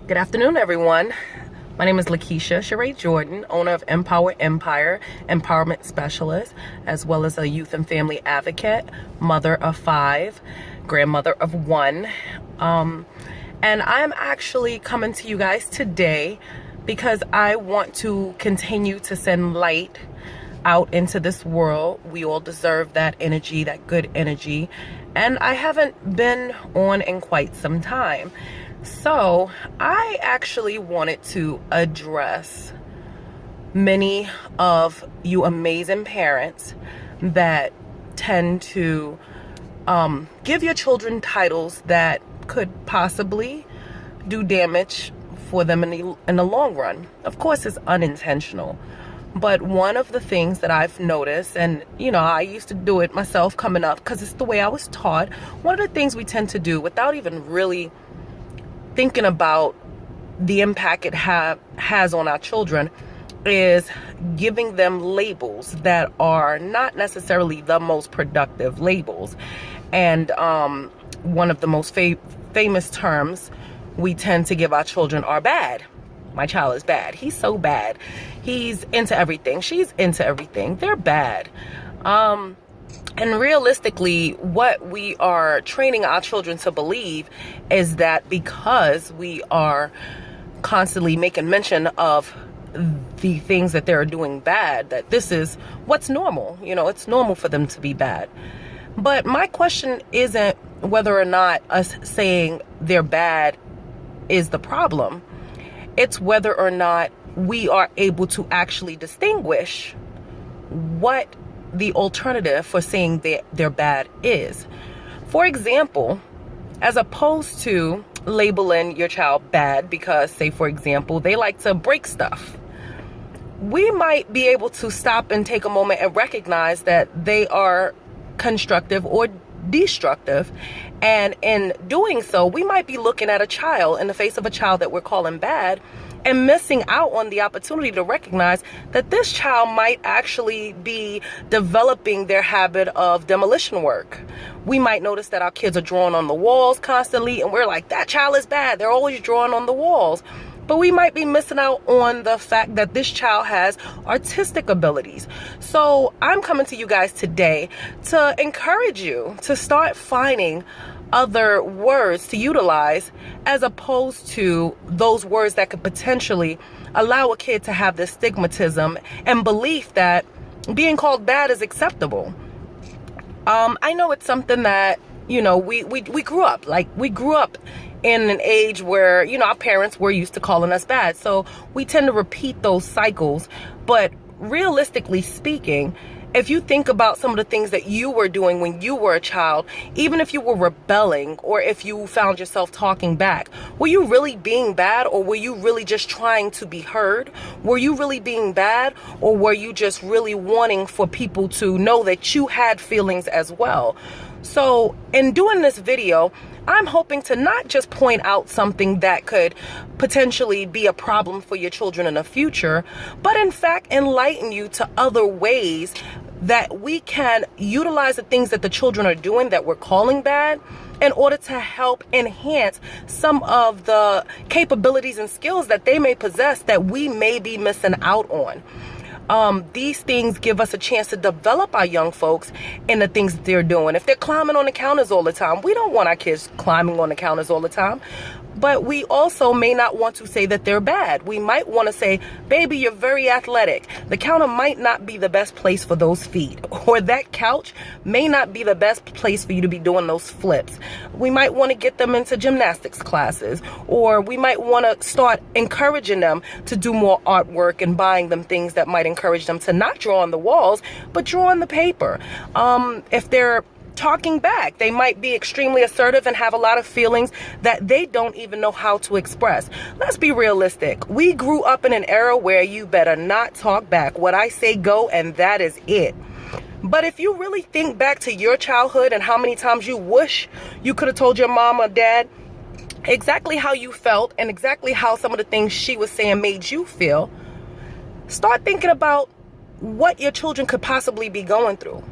Good afternoon, everyone. My name is Lakeisha Sheree Jordan, owner of Empower Empire, empowerment specialist, as well as a youth and family advocate, mother of 5, grandmother of 1. And I'm actually coming to you guys today because I want to continue to send light out into this world. We all deserve that energy, that good energy. And I haven't been on in quite some time. So I actually wanted to address many of you amazing parents that tend to give your children titles that could possibly do damage for them in the long run. Of course, it's unintentional. But one of the things that I've noticed, and I used to do it myself coming up because it's the way I was taught. One of the things we tend to do without even really thinking about the impact it has on our children is giving them labels that are not necessarily the most productive labels. And one of the most famous terms we tend to give our children are bad. My child is bad. He's so bad. He's into everything. She's into everything. They're bad. And realistically, what we are training our children to believe is that because we are constantly making mention of the things that they're doing bad, that this is what's normal. It's normal for them to be bad. But my question isn't whether or not us saying they're bad is the problem. It's whether or not we are able to actually distinguish what the alternative for saying they're bad is. For example, as opposed to labeling your child bad because, say, for example, they like to break stuff, we might be able to stop and take a moment and recognize that they are constructive or destructive. And in doing so, we might be looking at a child, in the face of a child that we're calling bad, and missing out on the opportunity to recognize that this child might actually be developing their habit of demolition work. We might notice that our kids are drawing on the walls constantly, and we're like, that child is bad. They're always drawing on the walls. But we might be missing out on the fact that this child has artistic abilities. So I'm coming to you guys today to encourage you to start finding other words to utilize as opposed to those words that could potentially allow a kid to have this stigmatism and belief that being called bad is acceptable. I know it's something that we grew up in an age where our parents were used to calling us bad, so we tend to repeat those cycles. But realistically speaking, if you think about some of the things that you were doing when you were a child, even if you were rebelling or if you found yourself talking back, were you really being bad, or were you really just trying to be heard? Were you really being bad, or were you just really wanting for people to know that you had feelings as well? So in doing this video, I'm hoping to not just point out something that could potentially be a problem for your children in the future, but in fact enlighten you to other ways that we can utilize the things that the children are doing that we're calling bad in order to help enhance some of the capabilities and skills that they may possess that we may be missing out on. These things give us a chance to develop our young folks in the things that they're doing. If they're climbing on the counters all the time, we don't want our kids climbing on the counters all the time. But we also may not want to say that they're bad. We might want to say, baby, you're very athletic. The counter might not be the best place for those feet, or that couch may not be the best place for you to be doing those flips. We might want to get them into gymnastics classes, or we might want to start encouraging them to do more artwork and buying them things that might encourage them to not draw on the walls, but draw on the paper. If they're talking back, they might be extremely assertive and have a lot of feelings that they don't even know how to express. Let's be realistic. We grew up in an era where you better not talk back. What I say go, and that is it. But if you really think back to your childhood and how many times you wish you could have told your mom or dad exactly how you felt and exactly how some of the things she was saying made you feel, start thinking about what your children could possibly be going through.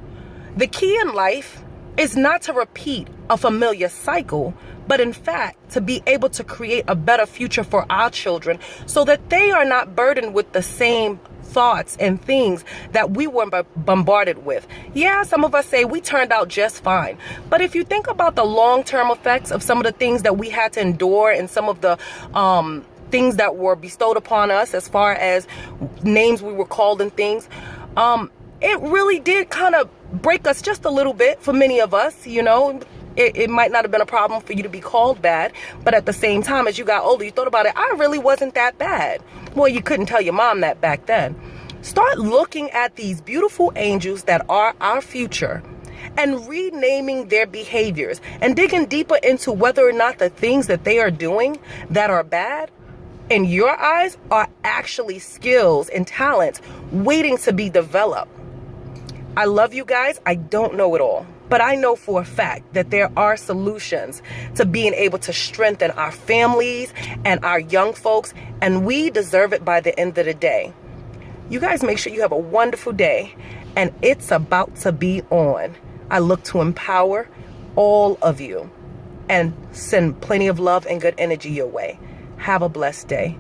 The key in life is not to repeat a familiar cycle, but in fact, to be able to create a better future for our children so that they are not burdened with the same thoughts and things that we were bombarded with. Yeah, some of us say we turned out just fine. But if you think about the long-term effects of some of the things that we had to endure and some of the things that were bestowed upon us as far as names we were called and things, it really did kind of break us just a little bit for many of us, you know. It might not have been a problem for you to be called bad, but at the same time, as you got older, you thought about it, I really wasn't that bad. Well, you couldn't tell your mom that back then. Start looking at these beautiful angels that are our future and renaming their behaviors and digging deeper into whether or not the things that they are doing that are bad in your eyes are actually skills and talents waiting to be developed. I love you guys. I don't know it all, but I know for a fact that there are solutions to being able to strengthen our families and our young folks, and we deserve it by the end of the day. You guys make sure you have a wonderful day, and it's about to be on. I look to empower all of you and send plenty of love and good energy your way. Have a blessed day.